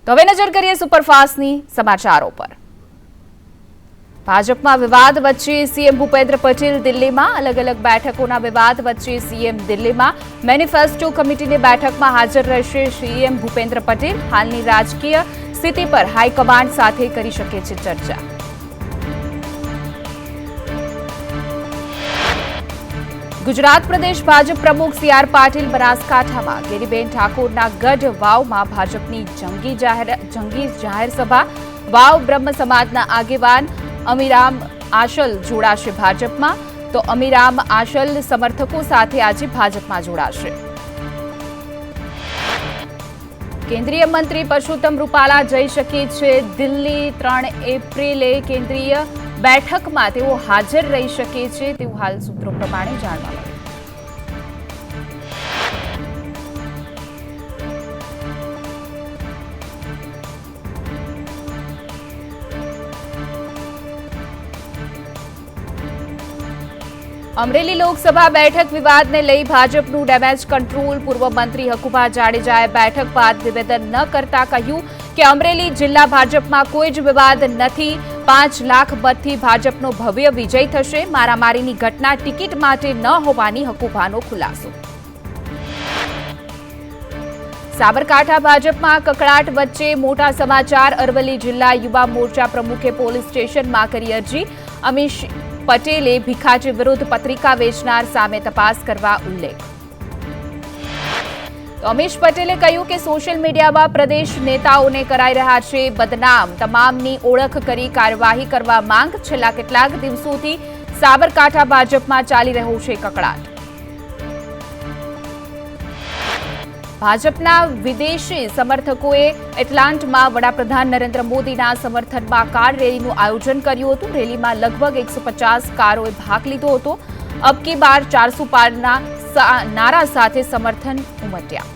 તો હવે નજર કરીએ સુપરફાસ્ટની સમાચારો પર। ભાજપમાં વિવાદ વચ્ચે સીએમ ભૂપેન્દ્ર પટેલ દિલ્હીમાં। અલગ અલગ બેઠકોના વિવાદ વચ્ચે સીએમ દિલ્હીમાં। મેનિફેસ્ટો કમિટીની બેઠકમાં હાજર રહેશે સીએમ ભૂપેન્દ્ર પટેલ। હાલની રાજકીય સ્થિતિ પર હાઈકમાન્ડ સાથે કરી શકે છે ચર્ચા। ગુજરાત પ્રદેશ ભાજપ પ્રમુખ સી.આર. પાટીલ બનાસકાંઠામાં। ગેરીબેન ઠાકોરના ગઢ વાવમાં ભાજપની જંગી જાહેર સભા। વાવ બ્રહ્મ સમાજના આગેવાન અમીરામ આશલ જોડાશે ભાજપમાં, તો અમીરામ આશલ સમર્થકો સાથે આજે ભાજપમાં જોડાશે। કેન્દ્રીય મંત્રી પરસોત્તમ રૂપાલા જઈ શકે છે દિલ્હી। 3 એપ્રિલે કેન્દ્રીય બેઠકમાં તેઓ હાજર રહી શકે છે તેવું હાલ સૂત્રો પ્રમાણે જાણવા મળ્યું। અમરેલી લોકસભા બેઠક વિવાદને લઈ ભાજપનું ડેમેજ કંટ્રોલ। પૂર્વ મંત્રી હકુભા જાડેજાએ બેઠક બાદ નિવેદન ન કરતા કહ્યું કે અમરેલી જિલ્લા ભાજપમાં કોઈ જ વિવાદ નથી। 5 લાખ મતથી ભાજપનો ભવ્ય વિજય થશે। મારામારીની ઘટના ટિકિટ માટે ન હોવાની હકુભાનો ખુલાસો। સાબરકાંઠા ભાજપમાં કકળાટ વચ્ચે મોટા સમાચાર। અરવલ્લી જિલ્લા યુવા મોરચા પ્રમુખે પોલીસ સ્ટેશનમાં કરી અરજી। અમીશ પટેલે ભીખાજી વિરુદ્ધ પત્રિકા વેચનાર સામે તપાસ કરવા ઉલ્લેખ। તો અમીશ પટેલે કહ્યું કે સોશિયલ મીડિયામાં પ્રદેશ નેતાઓને કરાઈ રહ્યા છે બદનામ। તમામની ઓળખ કરી કાર્યવાહી કરવા માંગ। છેલ્લા કેટલાક દિવસોથી સાબરકાંઠા ભાજપમાં ચાલી રહ્યો છે કકળાટ। ભાજપના વિદેશી સમર્થકોએ એટલાન્ટામાં વડાપ્રધાન નરેન્દ્ર મોદીના સમર્થનમાં કાર રેલીનું આયોજન કર્યું હતું। રેલીમાં લગભગ 150 કારોએ ભાગ લીધો હતો। અબ કી બાર 400 પારના નારા સાથે સમર્થન ઉમટ્યા।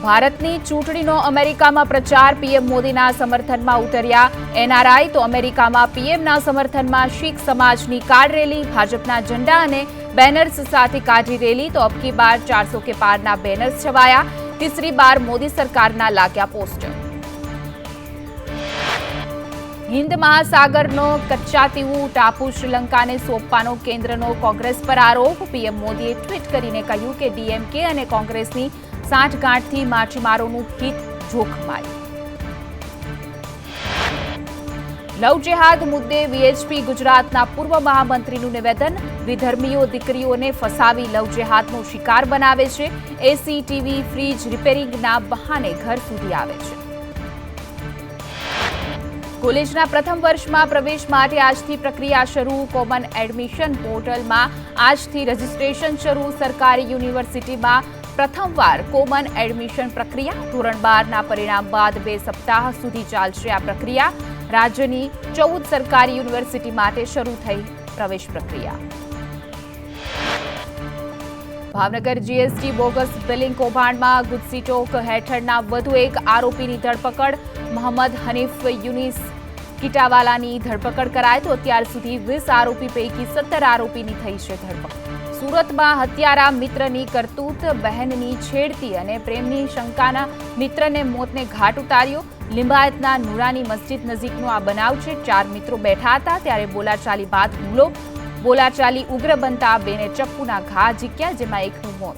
ભારતની ચૂંટણીનો અમેરિકામાં પ્રચાર। પીએમ મોદીના સમર્થનમાં ઉતર્યા એનઆરઆઈ। તો અમેરિકામાં પીએમના સમર્થનમાં શીખ સમાજની કાર રેલી। ભાજપના ઝંડા અને બેનર્સ સાથે કાઢી રેલી। તો અબ की बार 400 के पारना બેનર્સ છવાયા। तीसरी बार मोदी सरकारना लाग्या पोस्टर। हिंद महासागरનો કચ્છાતીવું ટાપુ શ્રીલંકાને સોંપવાનો કેન્દ્રનો કોંગ્રેસ પર આરોપ। પીએમ મોદીએ ટ્વીટ કરીને કહ્યું કે ડીએમકે અને કોંગ્રેસની સાંઠગાંઠથી માછીમારોનું હિત જોખમાયું। લવ જેહાદ મુદ્દે વીએચપી ગુજરાતના પૂર્વ મહામંત્રીનું નિવેદન। વિધર્મીઓ દીકરીઓને ફસાવી લવ જેહાદનો શિકાર બનાવે છે। એસી, ટીવી, ફ્રીજ રિપેરિંગના બહાને ઘર સુધી આવે છે। કોલેજના પ્રથમ વર્ષમાં પ્રવેશ માટે આજથી પ્રક્રિયા શરૂ। કોમન એડમિશન પોર્ટલમાં આજથી રજીસ્ટ્રેશન શરૂ। સરકારી યુનિવર્સિટીમાં પ્રથમવાર કોમન એડમિશન પ્રક્રિયા। ધોરણ 12ના પરિણામ બાદ 2 સપ્તાહ સુધી ચાલશે આ પ્રક્રિયા। રાજ્યની 14 સરકારી યુનિવર્સિટી માટે શરૂ થઈ પ્રવેશ પ્રક્રિયા। ભાવનગર જીએસટી બોગસ બિલિંગ કૌભાંડમાં ગુજસીટોક હેઠળના વધુ એક આરોપીની ધરપકડ। મોહમ્મદ હનીફ યુનિસ કિટાવાલાની ધરપકડ કરાઈ। તો અત્યાર સુધી 20 આરોપી પૈકી 17 આરોપીની થઈ છે ધરપકડ। સુરતમાં હત્યારા મિત્રની કરતૂત। બહેનની છેડતી અને પ્રેમની શંકાના મિત્રને મોતને ઘાટ ઉતાર્યો। લિંબાયતના નુરાની મસ્જિદ નજીકનો આ બનાવ છે। 4 મિત્રો બેઠા હતા ત્યારે બોલાચાલી બાદ હુમલો। બોલાચાલી ઉગ્ર બનતા બેને ચપ્પુના ઘા ઝીક્યા, જેમાં એકનું મોત।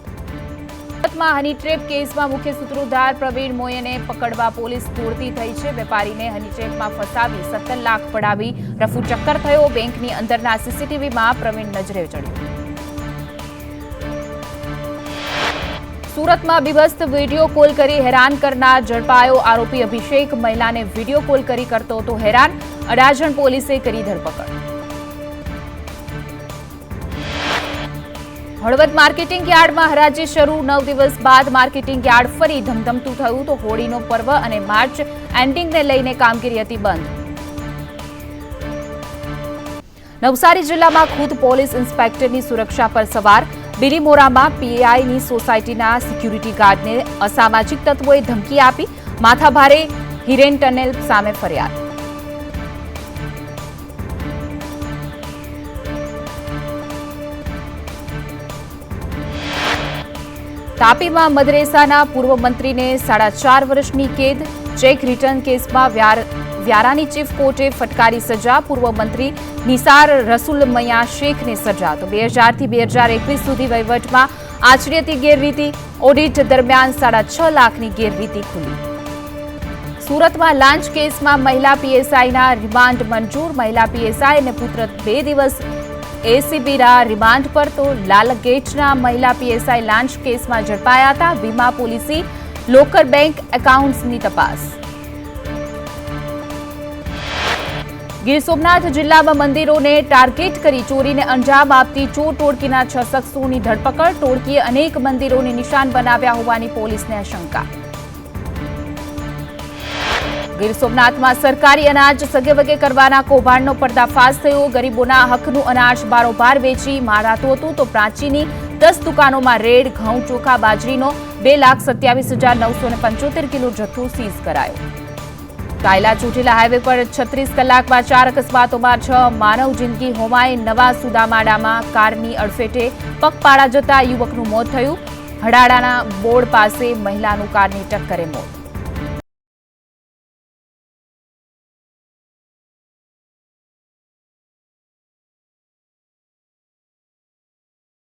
સુરતમાં હની ટ્રેપ કેસમાં મુખ્ય સૂત્રધાર પ્રવીણ મોયને પકડવા પોલીસ દોડતી થઈ છે। વેપારીને હની ટ્રેપમાં ફસાવી 17 લાખ પડાવી રફુ ચક્કર થયો। બેંકની અંદરના સીસીટીવીમાં પ્રવીણ નજરે ચડ્યો। સુરતમાં બીભત્સ વિડીયો કોલ કરી હેરાન કરનાર ઝડપાયો। આરોપી અભિષેક મહિલાને વિડીયો કોલ કરી કરતો હતો હેરાન। અડાજણ પોલીસે કરી ધરપકડ। હળવદ માર્કેટિંગ યાર્ડમાં હરાજી શરૂ। 9 દિવસ બાદ માર્કેટિંગ યાર્ડ ફરી ધમધમતું થયું। તો હોળીનો પર્વ અને માર્ચ એન્ડિંગને લઈને કામગીરી હતી બંધ। નવસારી જિલ્લામાં ખુદ પોલીસ ઇન્સ્પેક્ટરની સુરક્ષા પર સવાર। બિલીમોરામાં પીઆઈની સોસાયટીના સિક્યુરિટી ગાર્ડને અસામાજિક તત્વોએ ધમકી આપી। માથાભારે હિરેન ટનેલ સામે ફરિયાદ। તાપીમાં મદરેસાના પૂર્વ મંત્રીને 4.5 વર્ષની કેદ. ચેક રિટર્ન કેસમાં વ્યારાની ચીફ કોર્ટે ફટકારી સજા. પૂર્વ મંત્રી નિસાર રસુલ મયા શેખને સજા. તો 2000 થી 2021 સુધી વહીવટમાં આચર્યથી ગેરરીતિ. ઓડિટ દરમિયાન 6.5 લાખની ગેરરીતિ ખુલી. સુરતમાં લાંચ કેસમાં મહિલા પીએસઆઈના રિમાન્ડ મંજૂર. મહિલા પીએસઆઈ અને પુત્ર 2 દિવસ એસીબીના રિમાન્ડ પર. તો લાલગેટના મહિલા પીએસઆઈ લાંચ કેસમાં ઝડપાયા હતા. વીમા પોલિસી, લોકર બેંક એકાઉન્ટ્સની તપાસ. ગીર સોમનાથ જિલ્લામાં મંદિરોને ટાર્ગેટ કરી ચોરીને અંજામ આપતી ચોર ટોળકીના 6 શખ્સોની ધરપકડ. ટોળકીએ અનેક મંદિરોને નિશાન બનાવ્યા હોવાની પોલીસને આશંકા. ગીર સોમનાથમાં સરકારી અનાજ સગેવગે કરવાના કૌભાંડનો પર્દાફાશ થયો. ગરીબોના હકનું અનાજ બારોબાર વેચી મારાતું હતું. તો પ્રાંચીની 10 દુકાનોમાં રેડ. ઘઉં, ચોખા, બાજરીનો 2,27,975 કિલો જથ્થો સીઝ કરાયો. કાયલા ચોટીલા હાઈવે પર 36 કલાકમાં 4 અકસ્માતોમાં 6 માનવ જિંદગી હોમાઈ. નવા સુદામાડામાં કારની અડફેટે પગપાળા જતા યુવકનું મોત થયું. હડાડાના બોર્ડ પાસે મહિલાનું કારની ટક્કરે મોત.